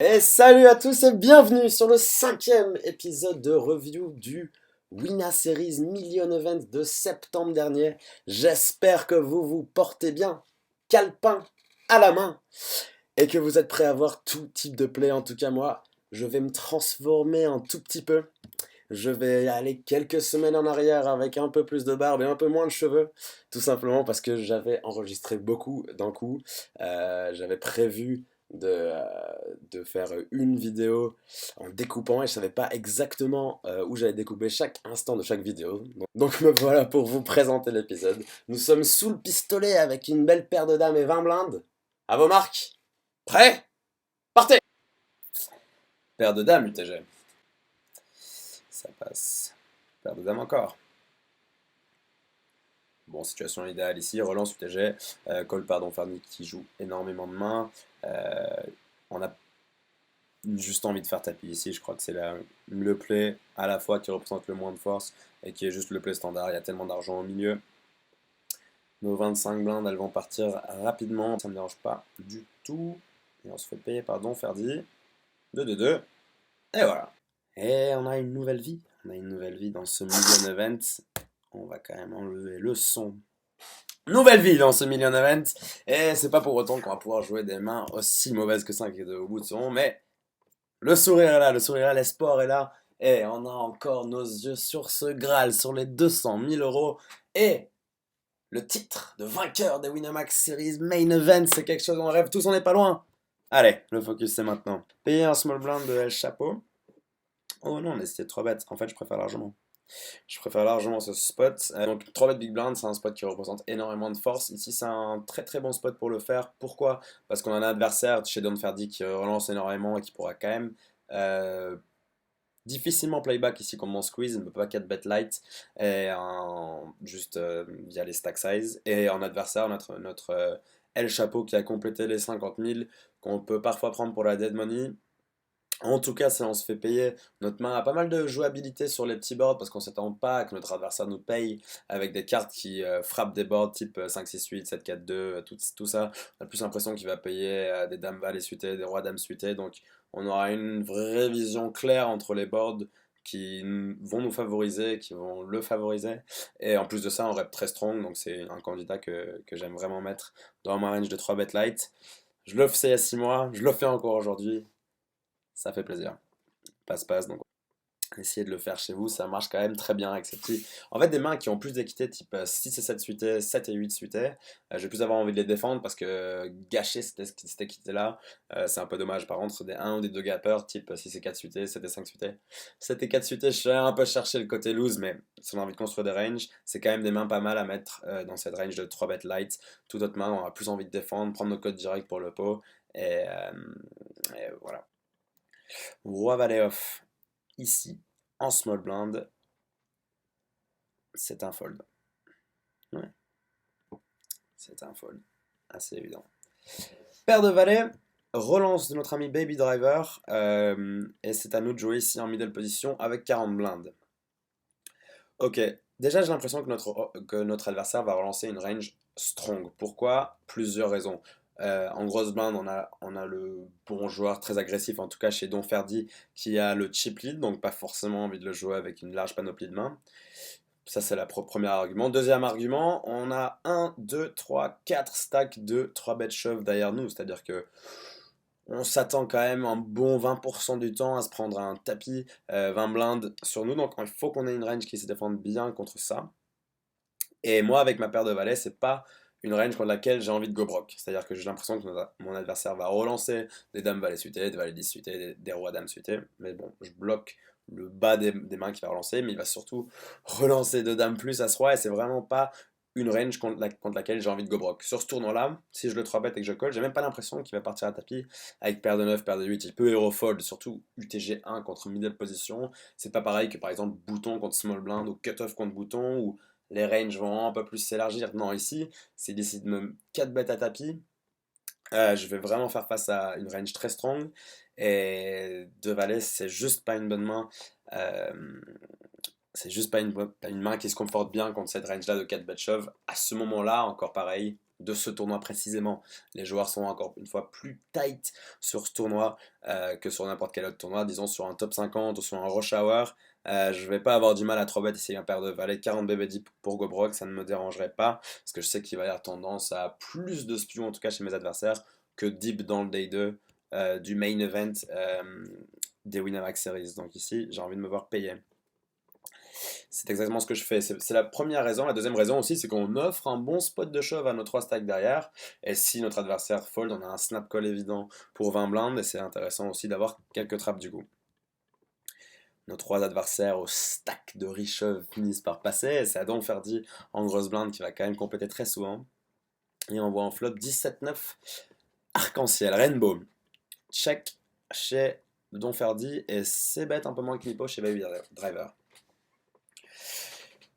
Et salut à tous et bienvenue sur le 5e épisode de review du Wina Series Million Event de septembre dernier. J'espère que vous vous portez bien, calepin à la main, et que vous êtes prêts à voir tout type de play. En tout cas moi, je vais me transformer un tout petit peu. Je vais aller quelques semaines en arrière avec un peu plus de barbe et un peu moins de cheveux. Tout simplement parce que j'avais enregistré beaucoup d'un coup. J'avais prévu de faire une vidéo en découpant et je savais pas exactement où j'allais découper chaque instant de chaque vidéo. Donc me voilà pour vous présenter l'épisode. Nous sommes sous le pistolet avec une belle paire de dames et 20 blindes. À vos marques. Prêts? Partez! Paire de dames, UTG. Ça passe. Paire de dames encore. Bon, situation idéale ici, relance UTG, call pardon Farny qui joue énormément de mains. On a juste envie de faire tapis ici, je crois que c'est le play à la fois qui représente le moins de force et qui est juste le play standard, il y a tellement d'argent au milieu. Nos 25 blindes, elles vont partir rapidement, ça ne me dérange pas du tout. Et on se fait payer par Don Ferdi. 2-2-2. Et voilà. Et on a une nouvelle vie. On a une nouvelle vie dans ce Million Event. On va quand même enlever le son. Nouvelle vie dans ce Million Event. Et c'est pas pour autant qu'on va pouvoir jouer des mains aussi mauvaises que 5 et 2 au bout de son, mais le sourire est là, le sourire est là, l'espoir est là. Et on a encore nos yeux sur ce Graal, sur les 200 000 euros. Et le titre de vainqueur des Winamax Series Main Event, c'est quelque chose, on rêve tous, on n'est pas loin. Allez, le focus c'est maintenant. Payer un small blind de El Chapeau. Oh non, mais c'était 3 bêtes. En fait, je préfère largement. Je préfère largement ce spot. Donc 3 bêtes big blind, c'est un spot qui représente énormément de force. Ici, c'est un très très bon spot pour le faire. Pourquoi? Parce qu'on a un adversaire chez Don Ferdi qui relance énormément et qui pourra quand même difficilement playback ici contre mon squeeze, ne peut pas 4 bet light juste via les stack size. Et en adversaire, notre El Chapeau qui a complété les 50 000 qu'on peut parfois prendre pour la dead money. En tout cas, si on se fait payer, notre main a pas mal de jouabilité sur les petits boards parce qu'on s'attend pas à que notre adversaire nous paye avec des cartes qui frappent des boards type 5-6-8, 7-4-2, tout ça. On a plus l'impression qu'il va payer des dames valet suitées, des rois dames suitées. Donc on aura une vraie vision claire entre les boards vont nous favoriser, qui vont le favoriser. Et en plus de ça, on rep très strong, donc c'est un candidat que j'aime vraiment mettre dans ma range de 3 bet light. Je le faisais il y a 6 mois, je le fais encore aujourd'hui. Ça fait plaisir. Passe-passe, donc essayez de le faire chez vous, ça marche quand même très bien avec ces petits. En fait, des mains qui ont plus d'équité, type 6 et 7 suités, 7 et 8 suités, je vais plus avoir envie de les défendre parce que gâcher cette équité-là, c'est un peu dommage. Par contre, des 1 ou des 2 gappers, type 6 et 4 suités, 7 et 5 suités. 7 et 4 suités, je vais un peu chercher le côté loose, mais si on a envie de construire des ranges, c'est quand même des mains pas mal à mettre dans cette range de 3 bet light. Toute autre main, on a plus envie de défendre, prendre nos codes directs pour le pot, et voilà. Roi Valet off, ici, en small blind, c'est un fold. Ouais, c'est un fold. Assez évident. Paire de valets, relance de notre ami Baby Driver, et c'est à nous de jouer ici en middle position avec 40 blindes. Ok, déjà j'ai l'impression que notre adversaire va relancer une range strong. Pourquoi? Plusieurs raisons. En grosse blinde, on a le bon joueur très agressif, en tout cas chez Don Ferdi, qui a le chip lead, donc pas forcément envie de le jouer avec une large panoplie de mains. Ça, c'est le premier argument. Deuxième argument, on a 1, 2, 3, 4 stacks de 3 bêtes shove derrière nous, c'est-à-dire que on s'attend quand même un bon 20% du temps à se prendre un tapis 20 blindes sur nous, donc il faut qu'on ait une range qui se défende bien contre ça. Et moi, avec ma paire de valets, c'est pas une range contre laquelle j'ai envie de go broke. C'est-à-dire que j'ai l'impression que mon adversaire va relancer des dames valets suitées, des valets 10 suités, des rois dames suités. Mais bon, je bloque le bas des mains qu'il va relancer, mais il va surtout relancer 2 dames plus à ce roi, et c'est vraiment pas une range contre laquelle j'ai envie de go broke. Sur ce tournoi-là, si je le 3 bet et que je colle, j'ai même pas l'impression qu'il va partir à tapis avec paire de 9, paire de 8. Il peut hero fold, surtout UTG 1 contre middle position. C'est pas pareil que par exemple bouton contre small blind ou cut-off contre bouton, ou les ranges vont un peu plus s'élargir. Non, ici, s'il décide de me 4 bêtes à tapis, je vais vraiment faire face à une range très strong. Et 2 valets, c'est juste pas une bonne main. Euh, c'est juste pas une main qui se comporte bien contre cette range-là de 4 bêtes shove. À ce moment-là, encore pareil, de ce tournoi précisément. Les joueurs sont encore une fois plus tight sur ce tournoi que sur n'importe quel autre tournoi, disons sur un top 50 ou sur un rush hour. Je vais pas avoir du mal à 3 bet essayer un paire de valet 40 BBD pour Gobrock, ça ne me dérangerait pas, parce que je sais qu'il va y avoir tendance à plus de spions, en tout cas chez mes adversaires, que deep dans le day 2 du main event des Winamax Series. Donc ici, j'ai envie de me voir payer. C'est exactement ce que je fais. C'est la première raison. La deuxième raison aussi, c'est qu'on offre un bon spot de shove à nos 3 stacks derrière. Et si notre adversaire fold, on a un snap call évident pour 20 blindes. Et c'est intéressant aussi d'avoir quelques trappes du coup. Nos 3 adversaires au stack de reshove finissent par passer. Et c'est Adon Ferdi en grosse blinde qui va quand même compléter très souvent. Et on voit en flop 17-9 arc-en-ciel, rainbow. Check chez Don Ferdi et c'est bête un peu moins que Nippo chez Baby Driver.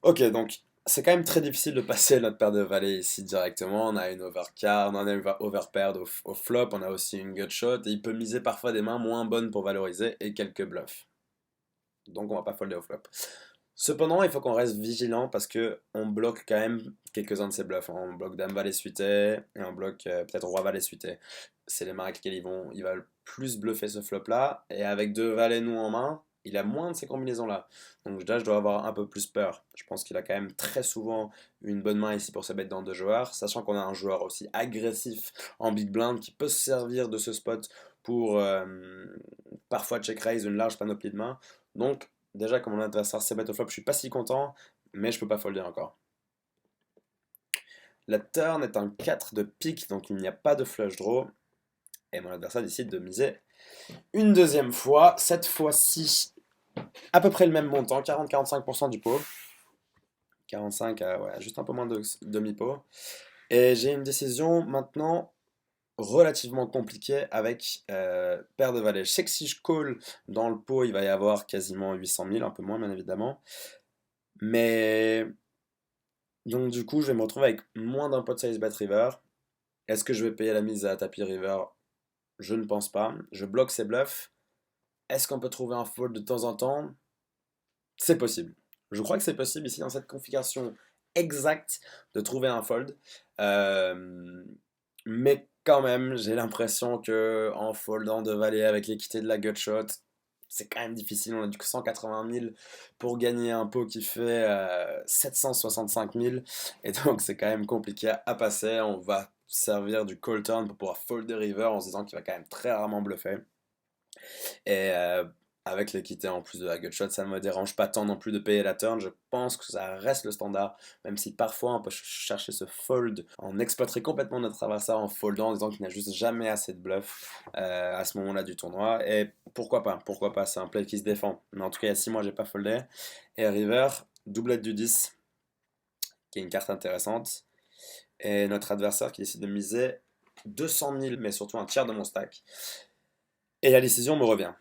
Ok, donc c'est quand même très difficile de passer notre paire de valets ici directement. On a une overcard, on a une overpaired au flop, on a aussi une gutshot et il peut miser parfois des mains moins bonnes pour valoriser et quelques bluffs. Donc on va pas folder au flop. Cependant, il faut qu'on reste vigilant parce que on bloque quand même quelques-uns de ces bluffs. On bloque Dame Valet suité et on bloque peut-être Roi Valet suité. C'est les mains avec lesquelles il va le plus bluffer ce flop-là. Et avec 2 valets nous en main, il a moins de ces combinaisons-là. Donc là, je dois avoir un peu plus peur. Je pense qu'il a quand même très souvent une bonne main ici pour se mettre dans 2 joueurs, sachant qu'on a un joueur aussi agressif en big blind qui peut se servir de ce spot pour parfois check raise une large panoplie de mains. Donc déjà, comme mon adversaire sait bet au flop, je suis pas si content, mais je peux pas folder encore. La turn est un 4 de pique, donc il n'y a pas de flush draw. Et mon adversaire décide de miser une deuxième fois, cette fois-ci à peu près le même montant, 40-45% du pot. 45 à ouais, juste un peu moins de demi-pot. Et j'ai une décision maintenant relativement compliquée avec paire de valets. Je sais que si je call dans le pot, il va y avoir quasiment 800 000, un peu moins bien évidemment. Mais donc du coup, je vais me retrouver avec moins d'un pot size bet river. Est-ce que je vais payer la mise à tapis river? Je ne pense pas. Je bloque ses bluffs. Est-ce qu'on peut trouver un fold de temps en temps? C'est possible. Je crois que c'est possible ici dans cette configuration exacte de trouver un fold. Mais quand même, j'ai l'impression que en foldant de valet avec l'équité de la gutshot, c'est quand même difficile. On a du 180 000 pour gagner un pot qui fait 765 000. Et donc, c'est quand même compliqué à passer. On va servir du call turn pour pouvoir fold des river en se disant qu'il va quand même très rarement bluffer. Et avec l'équité en plus de la gutshot, ça ne me dérange pas tant non plus de payer la turn. Je pense que ça reste le standard, même si parfois on peut chercher ce fold. On exploiterait complètement notre adversaire en foldant en disant qu'il n'y a juste jamais assez de bluff à ce moment-là du tournoi. Et pourquoi pas, c'est un play qui se défend. Mais en tout cas, il y a 6 mois, j'ai pas foldé. Et river, doublette du 10, qui est une carte intéressante. Et notre adversaire qui décide de miser 200 000, mais surtout un tiers de mon stack. Et la décision me revient.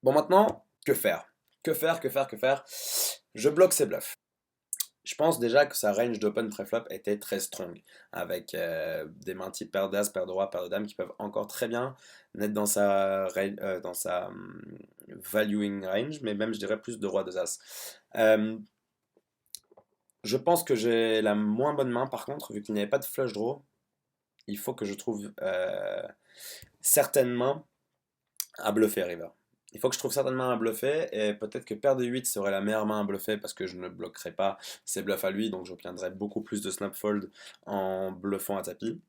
Bon, maintenant, que faire? Que faire? Je bloque ses bluffs. Je pense déjà que sa range d'open préflop était très strong, avec des mains type paire d'as, paire de roi, paire de dame qui peuvent encore très bien être dans sa valuing range, mais même je dirais plus de roi de as. Je pense que j'ai la moins bonne main par contre, vu qu'il n'y avait pas de flush draw. Il faut que je trouve certaines mains à bluffer river. Il faut que je trouve certainement un bluffé, et peut-être que paire de 8 serait la meilleure main à bluffer parce que je ne bloquerai pas ses bluffs à lui, donc j'obtiendrai beaucoup plus de snap fold en bluffant à tapis.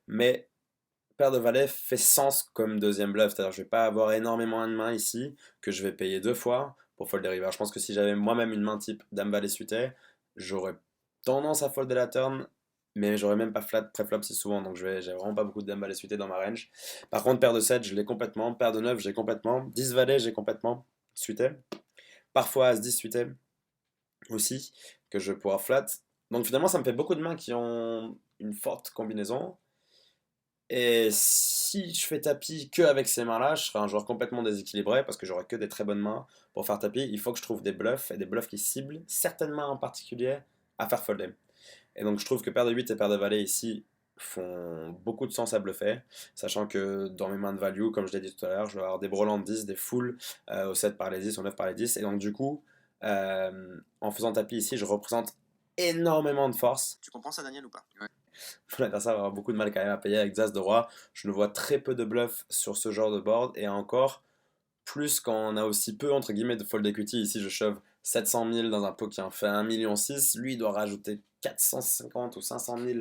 Mais paire de valet fait sens comme deuxième bluff, c'est-à-dire que je ne vais pas avoir énormément de mains ici, que je vais payer 2 fois pour fold des river. Je pense que si j'avais moi-même une main type dame valet suité, j'aurais tendance à folder la turn, mais j'aurais même pas flat préflop si souvent, donc j'ai vraiment pas beaucoup de dame valet suité dans ma range. Par contre, paire de 7, je l'ai complètement, paire de 9, j'ai complètement, 10 valet, j'ai complètement suité. Parfois as 10 suité aussi, que je vais pouvoir flat. Donc finalement, ça me fait beaucoup de mains qui ont une forte combinaison. Et si je fais tapis que avec ces mains-là, je serai un joueur complètement déséquilibré parce que j'aurai que des très bonnes mains pour faire tapis. Il faut que je trouve des bluffs et des bluffs qui ciblent certaines mains en particulier à faire folder. Et donc je trouve que paire de 8 et paire de valet ici font beaucoup de sens à bluffer, sachant que dans mes mains de value, comme je l'ai dit tout à l'heure, je vais avoir des brelans de 10, des fulls au 7 par les 10, au 9 par les 10, et donc du coup, en faisant tapis ici, je représente énormément de force. Tu comprends ça, Daniel, ou pas? Ouais. L'adversaire va avoir beaucoup de mal quand même à payer avec As de roi. Je ne vois très peu de bluff sur ce genre de board, et encore plus quand on a aussi peu entre guillemets de fold equity. Ici je shove 700 000 dans un pot qui en fait 1,6 million, lui il doit rajouter 450 ou 500 000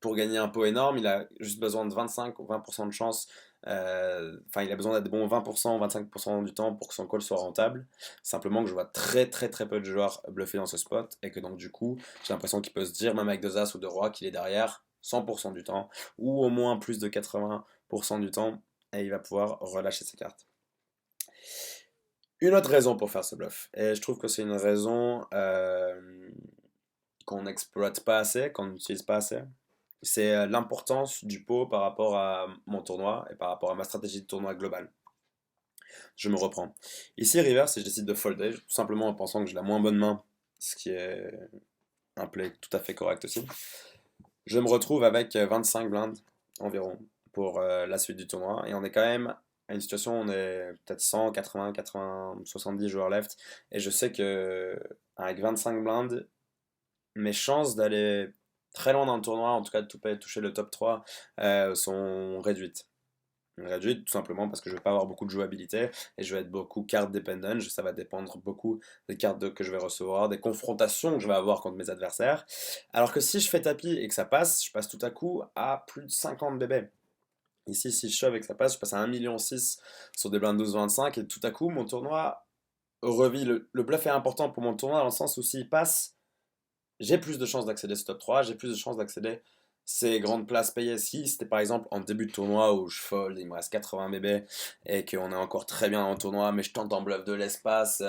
pour gagner un pot énorme. Il a juste besoin de 25 ou 20% de chance, il a besoin d'être bon 20%, 25% du temps pour que son call soit rentable. Simplement que je vois très très très peu de joueurs bluffer dans ce spot, et que donc du coup j'ai l'impression qu'il peut se dire, même avec deux As ou deux Rois, qu'il est derrière 100% du temps, ou au moins plus de 80% du temps, et il va pouvoir relâcher ses cartes. Une autre raison pour faire ce bluff, et je trouve que c'est une raison qu'on n'exploite pas assez, qu'on n'utilise pas assez, c'est l'importance du pot par rapport à mon tournoi et par rapport à ma stratégie de tournoi globale. Je me reprends. Ici, river, si je décide de folder, tout simplement en pensant que j'ai la moins bonne main, ce qui est un play tout à fait correct aussi, je me retrouve avec 25 blindes environ pour la suite du tournoi, et on est quand même à une situation où on est peut-être 100, 80, 80, 70 joueurs left, et je sais que avec 25 blindes, mes chances d'aller très loin dans le tournoi, en tout cas de toucher le top 3, sont réduites. Réduite tout simplement parce que je vais pas avoir beaucoup de jouabilité, et je vais être beaucoup card dependent. Ça va dépendre beaucoup des cartes que je vais recevoir, des confrontations que je vais avoir contre mes adversaires. Alors que si je fais tapis et que ça passe, je passe tout à coup à plus de 50 bébés. Ici, si je shove et que ça passe, je passe à 1,6 million sur des blindes 12-25, et tout à coup mon tournoi revit. Le bluff est important pour mon tournoi dans le sens où s'il passe, j'ai plus de chances d'accéder ce top 3, j'ai plus de chances d'accéder ces grandes places payées. Si c'était par exemple en début de tournoi où je fold, il me reste 80 bébés et qu'on est encore très bien en tournoi, mais je tente en bluff de l'espace,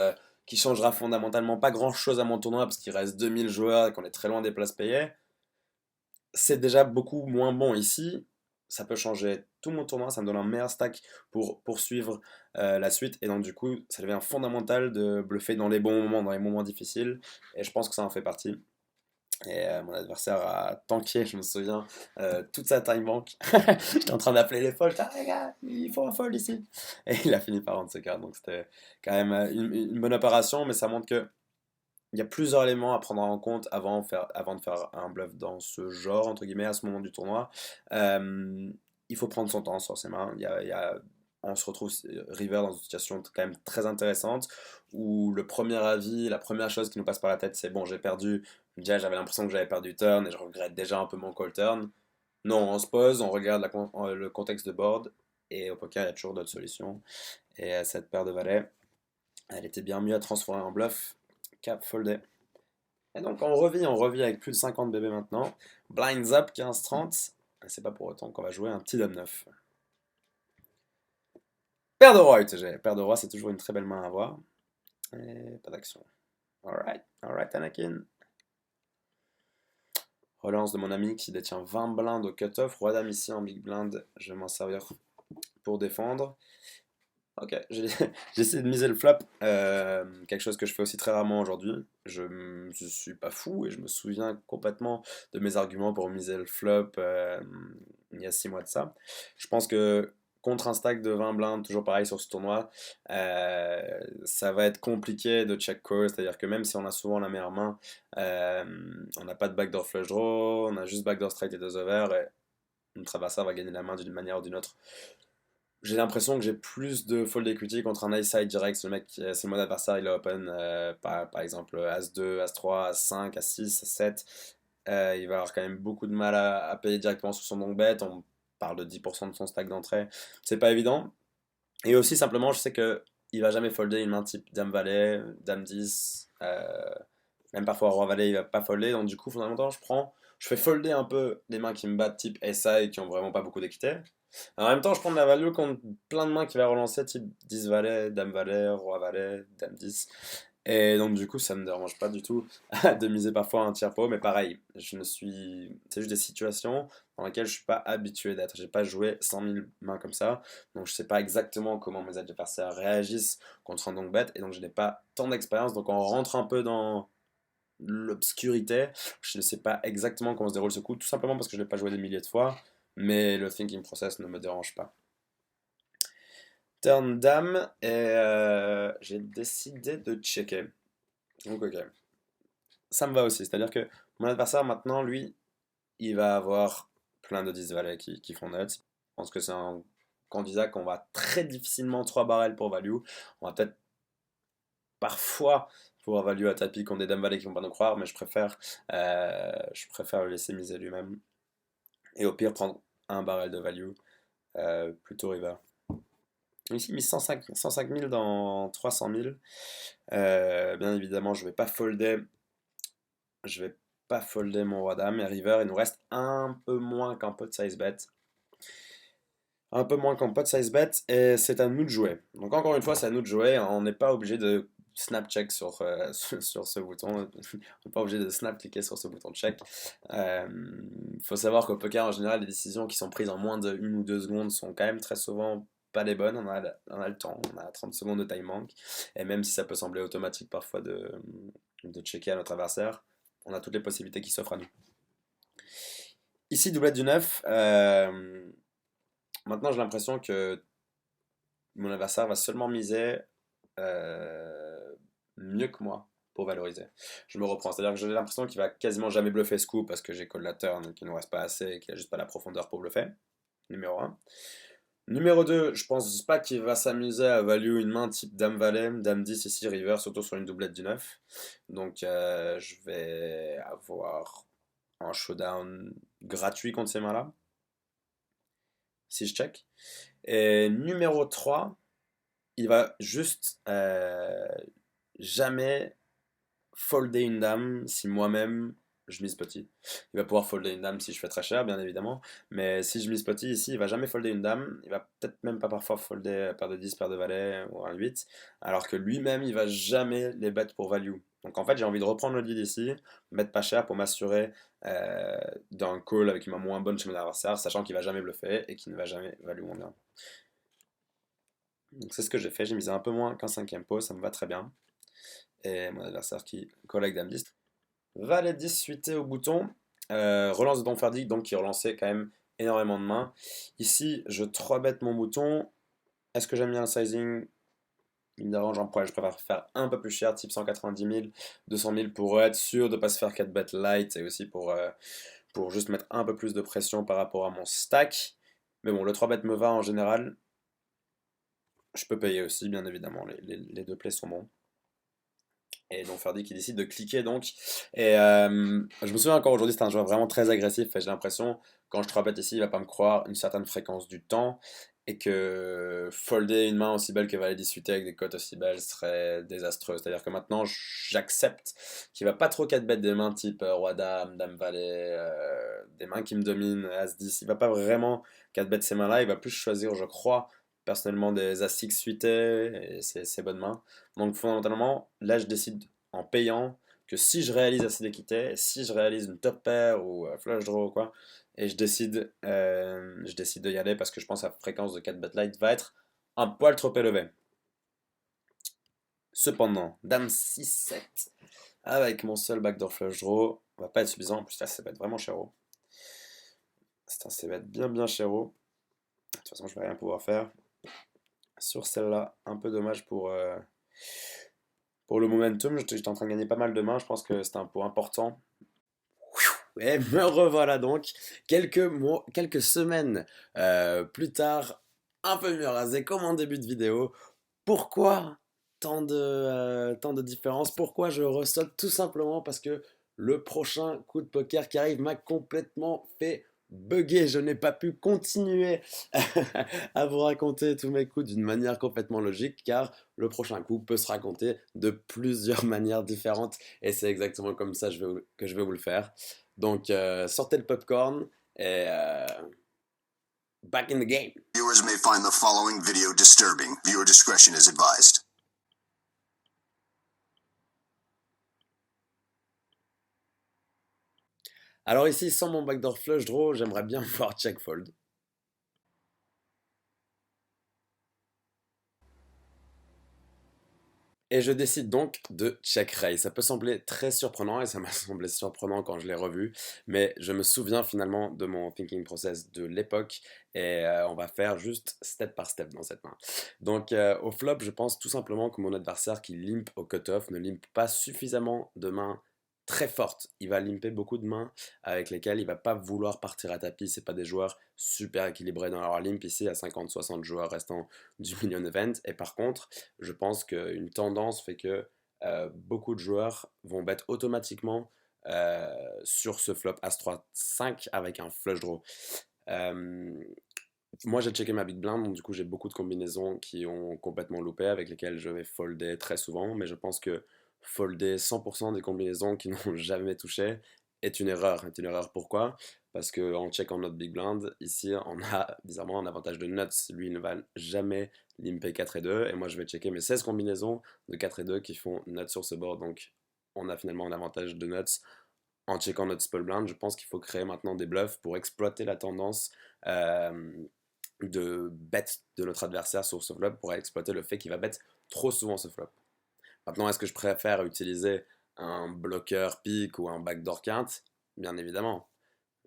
qui changera fondamentalement pas grand chose à mon tournoi parce qu'il reste 2000 joueurs et qu'on est très loin des places payées, c'est déjà beaucoup moins bon. Ici, ça peut changer tout mon tournoi, ça me donne un meilleur stack pour poursuivre la suite, et donc du coup ça devient fondamental de bluffer dans les bons moments, dans les moments difficiles, et je pense que ça en fait partie. Et mon adversaire a tanké, je me souviens, toute sa time bank. J'étais en train d'appeler les folds, ah les gars, il faut un fold ici. Et il a fini par rendre ses cartes, donc c'était quand même une bonne opération, mais ça montre que il y a plusieurs éléments à prendre en compte avant de faire un bluff dans ce genre, entre guillemets, à ce moment du tournoi. Il faut prendre son temps sur ses mains. On se retrouve river dans une situation quand même très intéressante où le premier avis, la première chose qui nous passe par la tête, c'est bon, j'ai perdu. Déjà, j'avais l'impression que j'avais perdu turn et je regrette déjà un peu mon call turn. Non, on se pose, on regarde le contexte de board, et au poker, il y a toujours d'autres solutions. Et cette paire de valets, elle était bien mieux à transformer en bluff qu'à folder. Et donc on revit avec plus de 50 bébés maintenant. Blinds up 15-30. Et c'est pas pour autant qu'on va jouer un petit dame 9. Paire de roi UTG. Paire de roi, c'est toujours une très belle main à avoir. Et pas d'action. Alright Anakin. Relance de mon ami qui détient 20 blindes au cutoff. Roi dame ici en big blind. Je vais m'en servir pour défendre. Ok, j'ai essayé de miser le flop, quelque chose que je fais aussi très rarement aujourd'hui. Je suis pas fou et je me souviens complètement de mes arguments pour miser le flop il y a 6 mois de ça. Je pense que contre un stack de 20 blindes, toujours pareil sur ce tournoi, ça va être compliqué de check call, c'est-à-dire que même si on a souvent la meilleure main, euh, on n'a pas de backdoor flush draw, on a juste backdoor straight et deux over, et notre adversaire va gagner la main d'une manière ou d'une autre. J'ai l'impression que j'ai plus de fold equity contre un ice side direct. Ce mec, c'est mon adversaire, il est open, par exemple As-2, As-3, As-5, As-6, As-7. Il va avoir quand même beaucoup de mal à payer directement sur son long bet. On parle de 10% de son stack d'entrée. C'est pas évident. Et aussi, simplement, je sais que il va jamais folder une main type Dame-Valet, Dame-10, même parfois Roi-Valet, il va pas folder. Donc, du coup, fondamentalement, je fais folder un peu les mains qui me battent type SI qui ont vraiment pas beaucoup d'équité. En même temps, je prends de la value contre plein de mains qui va relancer, type 10 valet, dame valet, roi valet, dame 10. Et donc, du coup, ça me dérange pas du tout de miser parfois un tiers pot, mais pareil, c'est juste des situations dans lesquelles je suis pas habitué d'être. J'ai pas joué 100 000 mains comme ça, donc je sais pas exactement comment mes adversaires réagissent contre un donk bet, et donc je n'ai pas tant d'expérience, donc on rentre un peu dans l'obscurité. Je ne sais pas exactement comment se déroule ce coup, tout simplement parce que je ne l'ai pas joué des milliers de fois, mais le thinking process ne me dérange pas. Turn dame, et j'ai décidé de checker. Donc ok. ça me va aussi. C'est-à-dire que mon adversaire, maintenant, lui, il va avoir plein de 10 valets qui font nuts. Je pense que c'est un candidat qu'on va très difficilement 3 barrels pour value. On va peut-être parfois pouvoir value à tapis contre des dames valets qui vont pas nous croire, mais je préfère le laisser miser lui-même. Et au pire, prendre un barrel de value, plutôt river. Ici, il mise 105 000 dans 300 000. Bien évidemment, je vais pas folder mon roi dame et river. Il nous reste un peu moins qu'un pot de size bet. Un peu moins qu'un pot de size bet et c'est à nous de jouer. Donc encore une fois, c'est à nous de jouer. On n'est pas obligé de snap check sur ce bouton. On n'est pas obligé de snap cliquer sur ce bouton de check. Il faut savoir qu'au poker, en général, les décisions qui sont prises en moins de 1 ou 2 secondes sont quand même très souvent pas les bonnes. On a le temps, on a 30 secondes de time manque. Et même si ça peut sembler automatique parfois de checker à notre adversaire, on a toutes les possibilités qui s'offrent à nous. Ici, doublette du 9. Maintenant, j'ai l'impression que mon adversaire va seulement miser mieux que moi pour valoriser. Je me reprends, c'est-à-dire que j'ai l'impression qu'il va quasiment jamais bluffer ce coup parce que j'ai call la turn et qu'il ne reste pas assez et qu'il a juste pas la profondeur pour bluffer. Numéro 1. Numéro 2, je pense pas qu'il va s'amuser à value une main type dame valet, dame 10 ici, river, surtout sur une doublette du 9. Donc je vais avoir un showdown gratuit contre ces mains-là, si je check. Et numéro 3, il va juste jamais folder une dame si moi-même je mise petit. Il va pouvoir folder une dame si je fais très cher, bien évidemment. Mais si je mise petit ici, il va jamais folder une dame. Il va peut-être même pas parfois folder paire de 10, paire de valet ou un 8. Alors que lui-même, il va jamais les bet pour value. Donc en fait, j'ai envie de reprendre le lead ici, mettre pas cher pour m'assurer d'un call avec une main moins bonne chez mon adversaire, sachant qu'il va jamais bluffer et qu'il ne va jamais value mon bien. Donc c'est ce que j'ai fait, j'ai misé un peu moins qu'un 5ème pot, ça me va très bien. Et mon adversaire qui collègue dame 10. Valet 10 suité au bouton. Relance de Don Ferdic, donc qui relançait quand même énormément de mains. Ici, je 3-bet mon bouton. Est-ce que j'aime bien le sizing? Il me dérange un poil, je préfère faire un peu plus cher, type 190 000, 200 000 pour être sûr de ne pas se faire 4 bet light et aussi pour juste mettre un peu plus de pression par rapport à mon stack. Mais bon, le 3 bet me va en général. Je peux payer aussi, bien évidemment, les deux plays sont bons. Et donc Ferdi qui décide de cliquer donc. Et je me souviens encore aujourd'hui, c'était un joueur vraiment très agressif. Et j'ai l'impression, quand je 3 ici, il va pas me croire une certaine fréquence du temps. Et que folder une main aussi belle que valet 18 avec des cotes aussi belles serait désastreux. C'est-à-dire que maintenant, j'accepte qu'il va pas trop 4 bet des mains type roi dame, dame valet, des mains qui me dominent, as 10. Il va pas vraiment 4 bet ces mains-là. Il va plus choisir, je crois, personnellement des as 6 suités et ses bonnes mains. Donc fondamentalement, là je décide en payant que si je réalise assez d'équité, si je réalise une top pair ou flush draw ou quoi, et je décide de y aller parce que je pense que la fréquence de 4 bet light va être un poil trop élevée. Cependant, dame 6-7, avec mon seul backdoor flush draw, va pas être suffisant, en plus là ça va être vraiment chéro. Ça va être bien chéro. De toute façon je vais rien pouvoir faire. Sur celle-là, un peu dommage pour le momentum, j'étais en train de gagner pas mal de mains, je pense que c'était un pot important. Et me revoilà donc quelques semaines plus tard, un peu mieux rasé comme en début de vidéo. Pourquoi tant de différences? Pourquoi je ressaute? Tout simplement parce que le prochain coup de poker qui arrive m'a complètement fait bugger. Je n'ai pas pu continuer à vous raconter tous mes coups d'une manière complètement logique car le prochain coup peut se raconter de plusieurs manières différentes et c'est exactement comme ça que je vais vous le faire. Donc sortez le popcorn et back in the game. Viewers may find the following video disturbing. Viewer discretion is advised. Alors ici, sans mon backdoor flush draw, j'aimerais bien voir check fold. Et je décide donc de check raise. Ça peut sembler très surprenant et ça m'a semblé surprenant quand je l'ai revu, mais je me souviens finalement de mon thinking process de l'époque et on va faire juste step par step dans cette main. Donc au flop, je pense tout simplement que mon adversaire qui limp au cutoff ne limp pas suffisamment de mains très fortes. Il va limper beaucoup de mains avec lesquelles il va pas vouloir partir à tapis. C'est pas des joueurs super équilibrés dans leur limp ici, à 50-60 joueurs restant du million event. Et par contre, je pense qu'une tendance fait que beaucoup de joueurs vont bet automatiquement sur ce flop As-3 5 avec un flush draw. Euh, Moi j'ai checké ma big blind, donc du coup j'ai beaucoup de combinaisons qui ont complètement loupé, avec lesquelles je vais folder très souvent, mais je pense que folder 100% des combinaisons qui n'ont jamais touché est une erreur. Est une erreur pourquoi? Parce qu'en checkant notre big blind, ici on a bizarrement un avantage de nuts. Lui ne va jamais limper 4 et 2, et moi je vais checker mes 16 combinaisons de 4 et 2 qui font nuts sur ce board, donc on a finalement un avantage de nuts. En checkant notre small blind, je pense qu'il faut créer maintenant des bluffs pour exploiter la tendance de bet de notre adversaire sur ce flop pour exploiter le fait qu'il va bet trop souvent ce flop. Maintenant, est-ce que je préfère utiliser un bloqueur pique ou un backdoor quinte? Bien évidemment.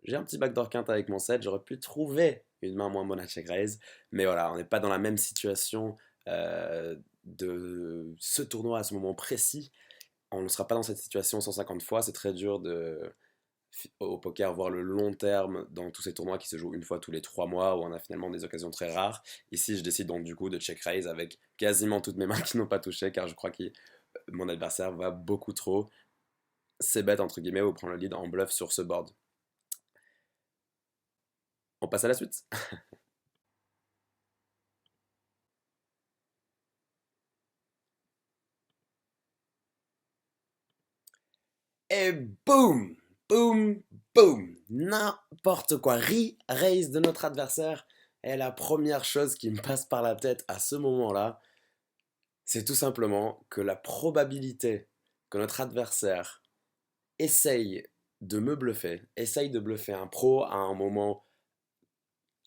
J'ai un petit backdoor quinte avec mon set, j'aurais pu trouver une main moins bonne à check raise, mais voilà, on n'est pas dans la même situation de ce tournoi à ce moment précis. On ne sera pas dans cette situation 150 fois, c'est très dur de au poker, voir le long terme dans tous ces tournois qui se jouent une fois tous les 3 mois où on a finalement des occasions très rares. Ici, je décide donc du coup de check raise avec quasiment toutes mes mains qui n'ont pas touché car je crois que mon adversaire va beaucoup trop. C'est bête entre guillemets ou prendre le lead en bluff sur ce board. On passe à la suite. Et boum, boum, boum, n'importe quoi. Raise de notre adversaire est la première chose qui me passe par la tête à ce moment-là. C'est tout simplement que la probabilité que notre adversaire essaye de me bluffer, essaye de bluffer un pro à un moment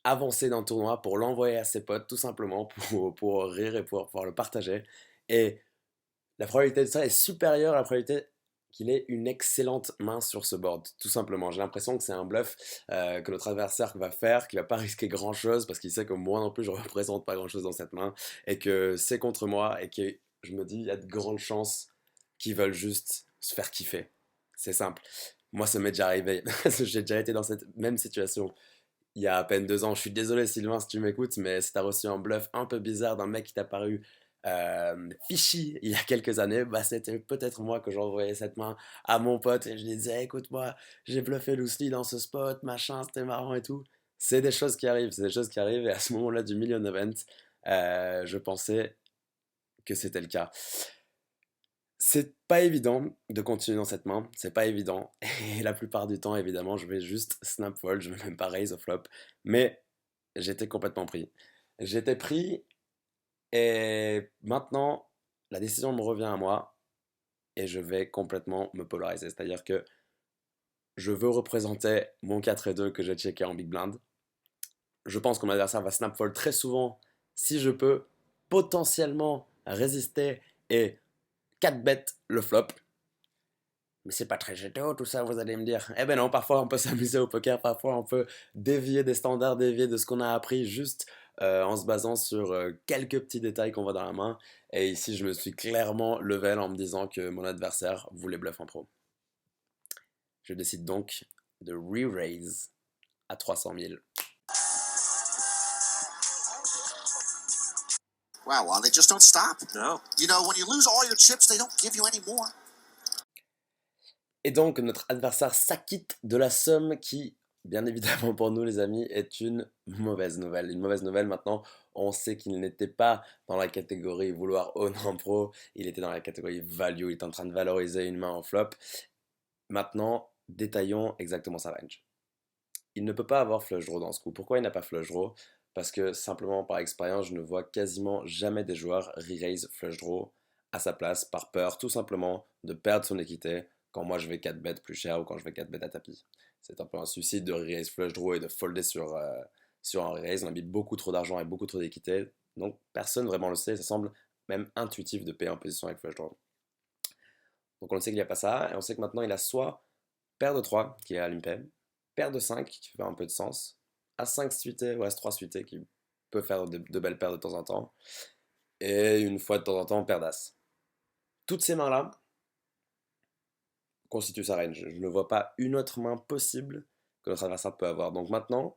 avancé d'un tournoi pour l'envoyer à ses potes, tout simplement pour rire et pour pouvoir le partager. Et la probabilité de ça est supérieure à la probabilité qu'il ait une excellente main sur ce board, tout simplement. J'ai l'impression que c'est un bluff que notre adversaire va faire, qui va pas risquer grand chose parce qu'il sait que moi non plus je représente pas grand chose dans cette main et que c'est contre moi et que je me dis il y a de grandes chances qu'ils veulent juste se faire kiffer. C'est simple. Moi ça m'est déjà arrivé, j'ai déjà été dans cette même situation il y a à peine 2 ans. Je suis désolé Sylvain si tu m'écoutes, mais si t'as reçu un bluff un peu bizarre d'un mec qui t'a paru fishy il y a quelques années, bah c'était peut-être moi que j'envoyais cette main à mon pote et je lui disais écoute-moi, j'ai bluffé loosely dans ce spot, machin, c'était marrant et tout. C'est des choses qui arrivent, c'est des choses qui arrivent et à ce moment-là du million event, je pensais que c'était le cas. C'est pas évident de continuer dans cette main, c'est pas évident. Et la plupart du temps, évidemment, je vais juste snap fold, je vais même pas raise au flop. Mais j'étais complètement pris. J'étais pris et maintenant, la décision me revient à moi et je vais complètement me polariser. C'est-à-dire que je veux représenter mon 4 et 2 que j'ai checké en big blind. Je pense que mon adversaire va snap fold très souvent si je peux potentiellement résister et 4 bet le flop. Mais c'est pas très GTO tout ça, vous allez me dire. Eh ben non, parfois on peut s'amuser au poker, parfois on peut dévier des standards, dévier de ce qu'on a appris juste en se basant sur quelques petits détails qu'on voit dans la main. Et ici, je me suis clairement level en me disant que mon adversaire voulait bluff en pro. Je décide donc de re-raise à 300 000. Wow, well, they just don't stop. No. You know, when you lose all your chips, they don't give you any more. Et donc, notre adversaire s'acquitte de la somme qui, bien évidemment pour nous les amis, est une mauvaise nouvelle. Une mauvaise nouvelle maintenant, on sait qu'il n'était pas dans la catégorie vouloir own en pro, il était dans la catégorie value, il est en train de valoriser une main en flop. Maintenant, détaillons exactement sa range. Il ne peut pas avoir flush draw dans ce coup. Pourquoi il n'a pas flush draw? Parce que simplement par expérience, je ne vois quasiment jamais des joueurs re-raise flush draw à sa place par peur tout simplement de perdre son équité quand moi je vais 4 bêtes plus cher ou quand je vais 4 bêtes à tapis. C'est un peu un suicide de re-raise flush draw et de folder sur un re-raise. On a mis beaucoup trop d'argent et beaucoup trop d'équité. Donc personne vraiment le sait. Ça semble même intuitif de payer en position avec flush draw. Donc on sait qu'il n'y a pas ça. Et on sait que maintenant il a soit paire de 3 qui est à l'impay, paire de 5 qui fait un peu de sens, A5 suité ou As3 suité qui peut faire de belles paires de temps en temps, et une fois de temps en temps paire d'As. Toutes ces mains-là, constitue sa range. Je ne vois pas une autre main possible que notre adversaire peut avoir. Donc maintenant,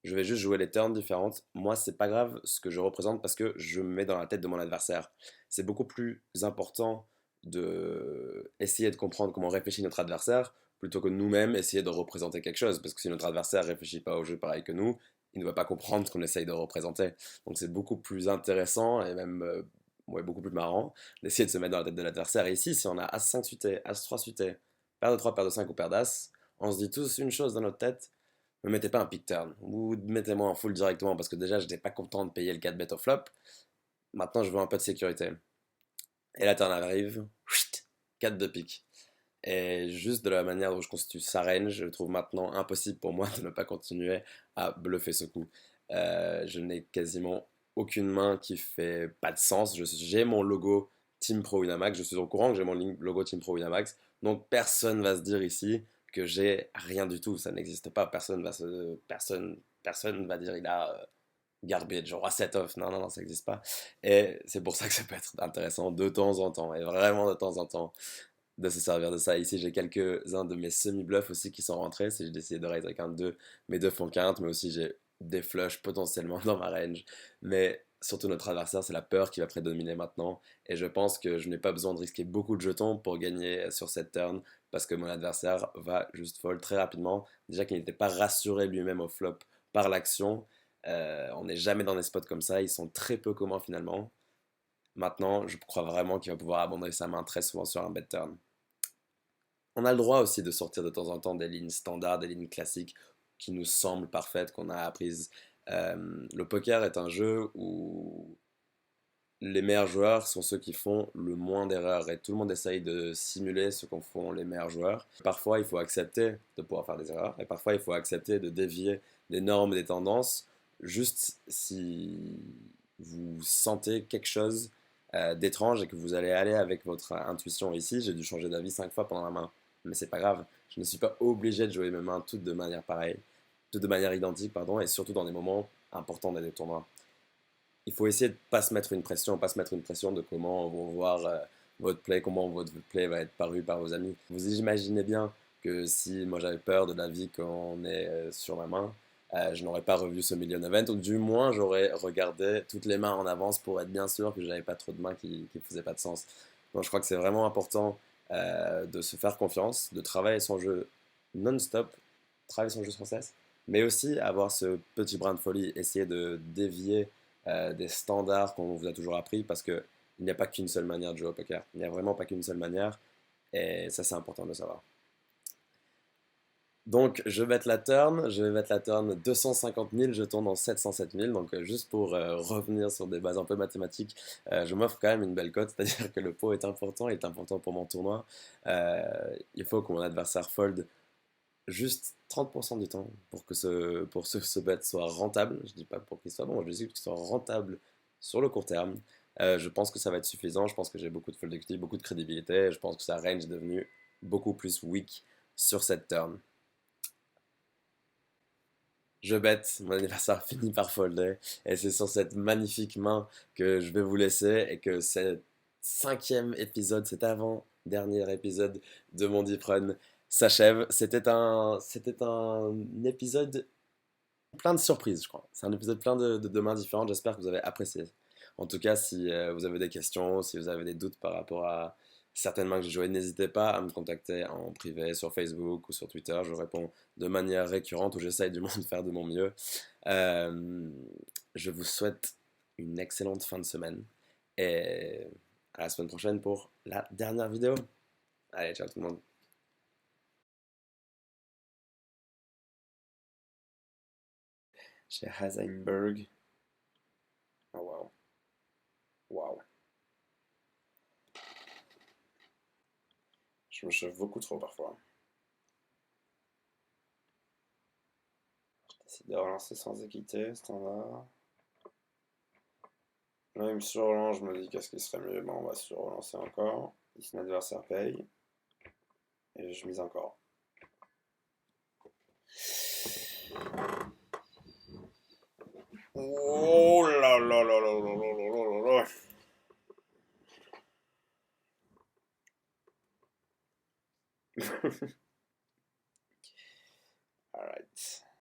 je vais juste jouer les turns différentes. Moi, c'est pas grave ce que je représente parce que je me mets dans la tête de mon adversaire. C'est beaucoup plus important de essayer de comprendre comment réfléchit notre adversaire plutôt que nous-mêmes essayer de représenter quelque chose. Parce que si notre adversaire réfléchit pas au jeu pareil que nous, il ne va pas comprendre ce qu'on essaye de représenter. Donc c'est beaucoup plus intéressant et même ouais, beaucoup plus marrant d'essayer de se mettre dans la tête de l'adversaire. Et ici, si on a As5 suité, As3 suité, paire de 3, paire de 5 ou paire d'As, on se dit tous une chose dans notre tête: me mettez pas un pick turn, ou mettez-moi en full directement, parce que déjà j'étais pas content de payer le 4 bet au flop. Maintenant je veux un peu de sécurité. Et la turn arrive, 4 de pique. Et juste de la manière dont je constitue sa range, je trouve maintenant impossible pour moi de ne pas continuer à bluffer ce coup. Je n'ai quasiment aucune main qui fait pas de sens. J'ai mon logo Team Pro Winamax, je suis au courant que j'ai mon logo Team Pro Winamax, donc personne va se dire ici que j'ai rien du tout, ça n'existe pas. Personne va dire il a garbage, genre set off. Non, non, non, ça n'existe pas. Et c'est pour ça que ça peut être intéressant de temps en temps, et vraiment de temps en temps, de se servir de ça. Ici, j'ai quelques-uns de mes semi-bluffs aussi qui sont rentrés. Si j'ai décidé de raise avec un 2, mes 2 font quinte, mais aussi j'ai des flushs potentiellement dans ma range. Mais surtout, notre adversaire, c'est la peur qui va prédominer maintenant. Et je pense que je n'ai pas besoin de risquer beaucoup de jetons pour gagner sur cette turn, parce que mon adversaire va juste fold très rapidement. Déjà qu'il n'était pas rassuré lui-même au flop par l'action. On n'est jamais dans des spots comme ça, ils sont très peu communs finalement. Maintenant, je crois vraiment qu'il va pouvoir abandonner sa main très souvent sur un bet turn. On a le droit aussi de sortir de temps en temps des lignes standards, des lignes classiques qui nous semblent parfaites, qu'on a apprises. Le poker est un jeu où les meilleurs joueurs sont ceux qui font le moins d'erreurs et tout le monde essaye de simuler ce qu'en font les meilleurs joueurs. Parfois, il faut accepter de pouvoir faire des erreurs et parfois, il faut accepter de dévier des normes, des tendances, juste si vous sentez quelque chose d'étrange et que vous allez aller avec votre intuition. Ici, j'ai dû changer d'avis 5 fois pendant la main, mais c'est pas grave. Je ne suis pas obligé de jouer mes mains toutes de manière pareille, toutes de manière identique, pardon, et surtout dans des moments importants dans des tournois. Il faut essayer de pas se mettre une pression, pas se mettre une pression de comment vont voir votre play, comment votre play va être paru par vos amis. Vous imaginez bien que si moi j'avais peur de la vie quand on est sur ma main, je n'aurais pas revu ce million event, ou du moins j'aurais regardé toutes les mains en avance pour être bien sûr que j'avais pas trop de mains qui ne faisaient pas de sens. Donc je crois que c'est vraiment important de se faire confiance, de travailler son jeu non-stop, travailler son jeu sans cesse, mais aussi avoir ce petit brin de folie, essayer de dévier des standards qu'on vous a toujours appris, parce qu'il n'y a pas qu'une seule manière de jouer au poker. Il n'y a vraiment pas qu'une seule manière, et ça c'est important de le savoir. Donc je vais mettre la turn 250 000, je tourne en 707 000, donc juste pour revenir sur des bases un peu mathématiques, je m'offre quand même une belle cote, c'est-à-dire que le pot est important, il est important pour mon tournoi. Il faut que mon adversaire fold juste 30% du temps pour ce bet soit rentable. Je dis pas pour qu'il soit bon, je dis qu'il soit rentable sur le court terme. Je pense que ça va être suffisant. Je pense que j'ai beaucoup de fold equity, beaucoup de crédibilité. Je pense que sa range est devenue beaucoup plus weak sur cette turn. Je bête, mon adversaire finit par folder, et c'est sur cette magnifique main que je vais vous laisser, et que ce 5e épisode, cet avant-dernier épisode de mon Deep Run s'achève. C'était un épisode plein de surprises, je crois. C'est un épisode plein de mains différentes, j'espère que vous avez apprécié. En tout cas, si vous avez des questions, si vous avez des doutes par rapport à certaines mains que j'ai jouées, n'hésitez pas à me contacter en privé sur Facebook ou sur Twitter. Je réponds de manière récurrente, ou j'essaye du moins de faire de mon mieux. Euh, je vous souhaite une excellente fin de semaine, et à la semaine prochaine pour la dernière vidéo. Allez, ciao tout le monde. Chez Heisenberg. Oh wow. Wow. Je me chauffe beaucoup trop parfois. J'essaie de relancer sans équité, standard. Là, il me surrelance, je me dis qu'est-ce qui serait mieux. Bon, on va surrelancer encore. Ici, l'adversaire paye. Et je mise encore. Oh là là là là là là là là là.